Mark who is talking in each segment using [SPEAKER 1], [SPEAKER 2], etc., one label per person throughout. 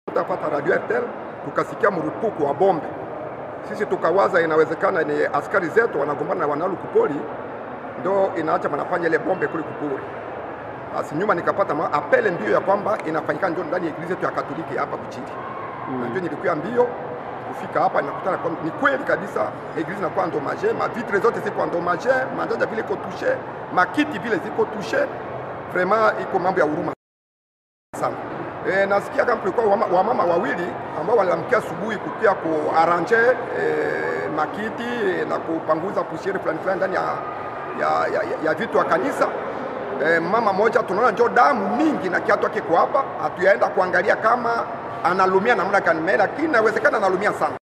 [SPEAKER 1] Tutapata radio RTL tukasikia mrupuko wa bombe. Sisi tukawaza inawezekana ni askari zetu wanagombana na wanalu kupoli, ndio inaacha wanafanya ile bombe kule kupori. Basi nyuma nikapata apele mbio ya kwamba inafanyika ndio ndani ya iglesia yetu ya Katoliki hapa Kuchiri. Na ndio nilikuwa mbio kufika hapa nakutana kwa ni kweli kabisa iglesia inakuwa endommagée, ma vitre zote ziko endommagées, manjanja vile iko touché, makiti vile ziko touché. Vraiment iko mambo ya huruma sana. Nasikia kama kulikuwa wamama wawili ambao waliamkia asubuhi kukia kuarrange makiti na kupanguza pusiere fulani fulani ndani ya vitu wa kanisa. Mama moja tunaona njoo damu mingi na kiatu yake kwa hapa, hatuyaenda kuangalia kama analumia namna gani, lakini inawezekana analumia sana.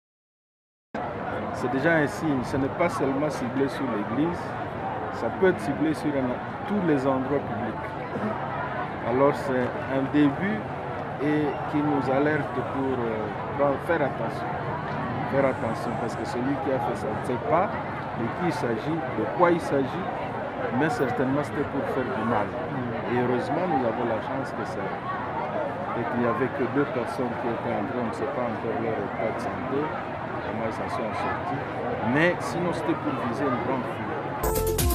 [SPEAKER 2] C'est déjà un signe, ce n'est pas seulement ciblé sur l'église, ça peut être ciblé sur tous les endroits publics. Alors c'est un début et qui nous alerte pour faire attention. Faire attention parce que celui qui a fait ça ne sait pas de qui il s'agit, de quoi il s'agit, mais certainement c'était pour faire du mal. Et heureusement nous avons la chance que ça. Et qu'il n'y avait que 2 personnes qui étaient en train, on ne sait pas encore leur état de santé, comment ils s'en sont sortis. Mais sinon c'était pour viser une grande foule.